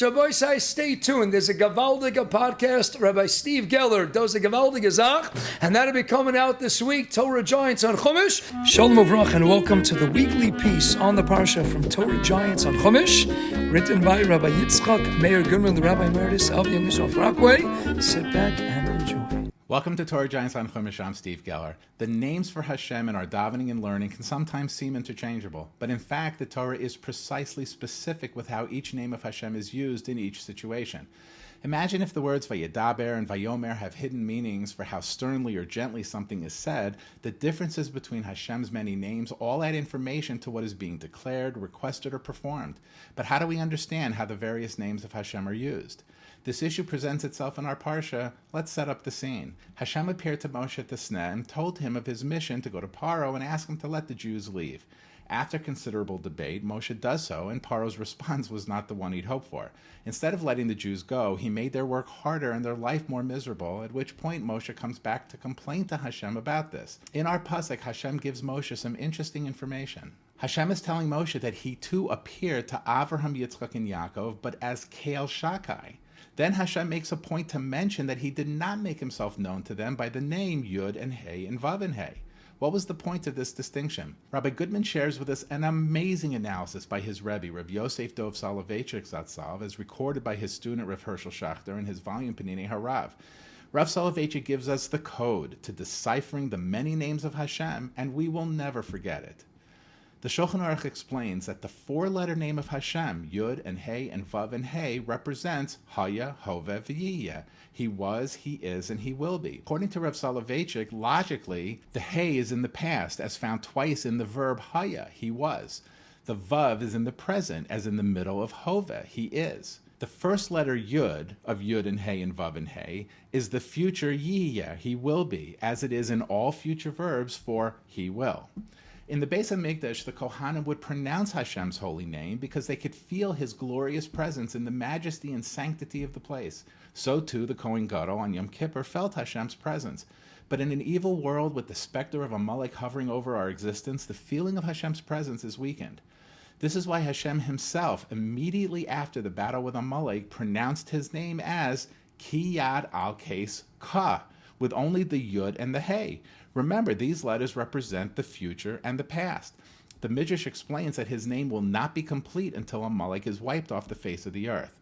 Shabbos, stay tuned. There's a Gavaldige podcast. Rabbi Steve Geller does a Gavaldige Zach, and that'll be coming out this week. Torah Giants on Chumash. Shalom Avrach, and welcome to the weekly piece on the Parsha from Torah Giants on Chumash, written by Rabbi Rabbi Goodman, the Rabbi Emeritus of Young Yisrael Rockaway. Sit back and enjoy. Welcome to Torah Giants on Chumash. I'm Steve Geller. The names for Hashem in our davening and learning can sometimes seem interchangeable, but in fact the Torah is precisely specific with how each name of Hashem is used in each situation. Imagine if the words Vayedaber and Vayomer have hidden meanings for how sternly or gently something is said. The differences between Hashem's many names all add information to what is being declared, requested, or performed. But how do we understand how the various names of Hashem are used? This issue presents itself in our Parsha. Let's set up the scene. Hashem appeared to Moshe at the Sneh and told him of his mission to go to Paro and ask him to let the Jews leave. After considerable debate, Moshe does so, and Paro's response was not the one he'd hoped for. Instead of letting the Jews go, he made their work harder and their life more miserable, at which point Moshe comes back to complain to Hashem about this. In our pasuk, Hashem gives Moshe some interesting information. Hashem is telling Moshe that he too appeared to Avraham, Yitzchak, and Yaakov, but as Kael Shakai. Then Hashem makes a point to mention that he did not make himself known to them by the name Yud and Hey and Vav and Hey. What was the point of this distinction? Rabbi Goodman shares with us an amazing analysis by HIS Rebbe, Rav Yosef Soloveitchek ZT'L, as recorded by his student Rav Hershel Schachter in his volume Panini HaRav. Rav Soloveitchek gives us the code to deciphering the many names of Hashem, and we will never forget it. The Shulchan Aruch explains that the four-letter name of Hashem, Yud and Hey and Vav and Hey, represents Haya, Hoveh, V'yiyeh. He was, he is, and he will be. According to Rav Soloveitchek, logically, the Hey is in the past, as found twice in the verb Haya, he was. The Vav is in the present, as in the middle of Hoveh, he is. The first letter Yud of Yud and Hey and Vav and Hey is the future Yiyeh, he will be, as it is in all future verbs for he will. In the Beis HaMikdash, the Kohanim would pronounce Hashem's holy name because they could feel his glorious presence in the majesty and sanctity of the place. So too the Kohen Gadol on Yom Kippur felt Hashem's presence. But in an evil world with the specter of Amalek hovering over our existence, the feeling of Hashem's presence is weakened. This is why Hashem himself, immediately after the battle with Amalek, pronounced his name as Ki Yad Al Kes Ka, with only the Yud and the Hey. Remember, these letters represent the future and the past. The Midrash explains that his name will not be complete until Amalek is wiped off the face of the earth.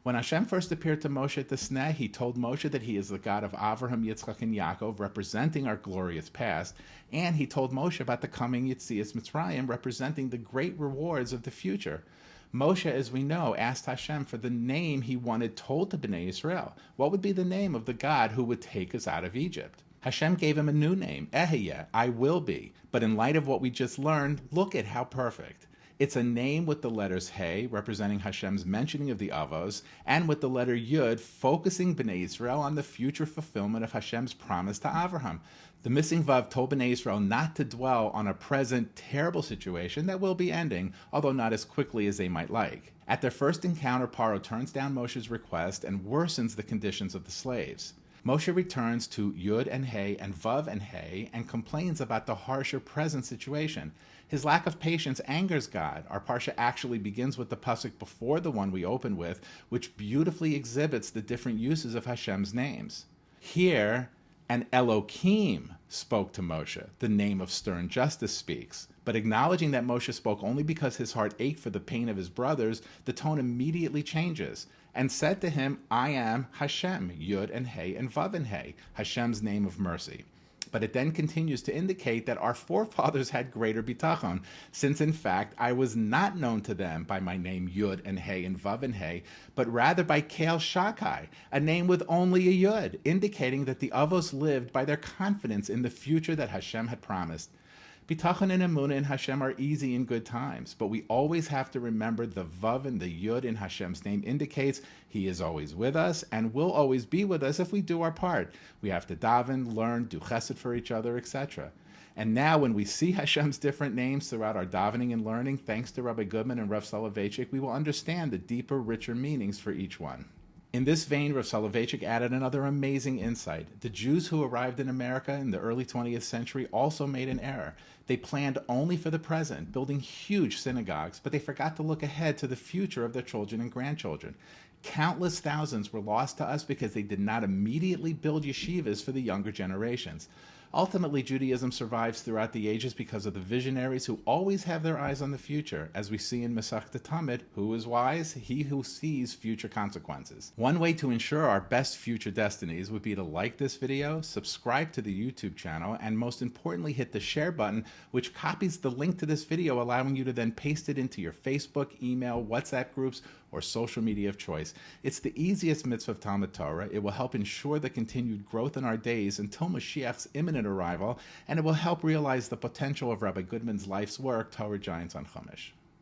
When Hashem first appeared to Moshe at the Sneh, he told Moshe that he is the God of Avraham, Yitzchak, and Yaakov, representing our glorious past, and he told Moshe about the coming Yetzias Mitzrayim, representing the great rewards of the future. Moshe, as we know, asked Hashem for the name he wanted told to Bnei Israel. What would be the name of the God who would take us out of Egypt? Hashem gave him a new name, Ehiyeh, I will be. But in light of what we just learned, look at how perfect. It's a name with the letters Hey, representing Hashem's mentioning of the Avos, and with the letter Yud, focusing Bnei Israel on the future fulfillment of Hashem's promise to Avraham. The missing Vav told Bnei Israel not to dwell on a present terrible situation that will be ending, although not as quickly as they might like. At their first encounter, Paro turns down Moshe's request and worsens the conditions of the slaves. Moshe returns to Yud and Hey and Vav and Hey and complains about the harsher present situation. His lack of patience angers God. Our Parsha actually begins with the pasuk before the one we open with, which beautifully exhibits the different uses of Hashem's names. Here, an Elohim spoke to Moshe. The name of stern justice speaks. But acknowledging that Moshe spoke only because his heart ached for the pain of his brothers, the tone immediately changes, and said to him, I am Hashem, Yud and Hey and Vav and Hey, Hashem's name of mercy. But it then continues to indicate that our forefathers had greater bitachon, since in fact I was not known to them by my name Yud and Hey and Vav and Hey, but rather by Kael Shakai, a name with only a Yud, indicating that the Avos lived by their confidence in the future that Hashem had promised. Bitachon and Emunah in Hashem are easy in good times, but we always have to remember the Vav and the Yud in Hashem's name indicates he is always with us and will always be with us if we do our part. We have to daven, learn, do chesed for each other, etc. And now when we see Hashem's different names throughout our davening and learning, thanks to Rabbi Goodman and Rav Soloveitchek, we will understand the deeper, richer meanings for each one. In this vein, Rav Soloveitchek added another amazing insight. The Jews who arrived in America in the early 20th century also made an error. They planned only for the present, building huge synagogues, but they forgot to look ahead to the future of their children and grandchildren. Countless thousands were lost to us because they did not immediately build yeshivas for the younger generations. Ultimately, Judaism survives throughout the ages because of the visionaries who always have their eyes on the future, as we see in Masechta Tamid, who is wise? He who sees future consequences. One way to ensure our best future destinies would be to like this video, subscribe to the YouTube channel, and most importantly, hit the share button, which copies the link to this video, allowing you to then paste it into your Facebook, email, WhatsApp groups, or social media of choice. It's the easiest mitzvah of Talmud Torah. It will help ensure the continued growth in our days until Mashiach's imminent arrival, and it will help realize the potential of Rabbi Goodman's life's work, Torah Giants on Chumash.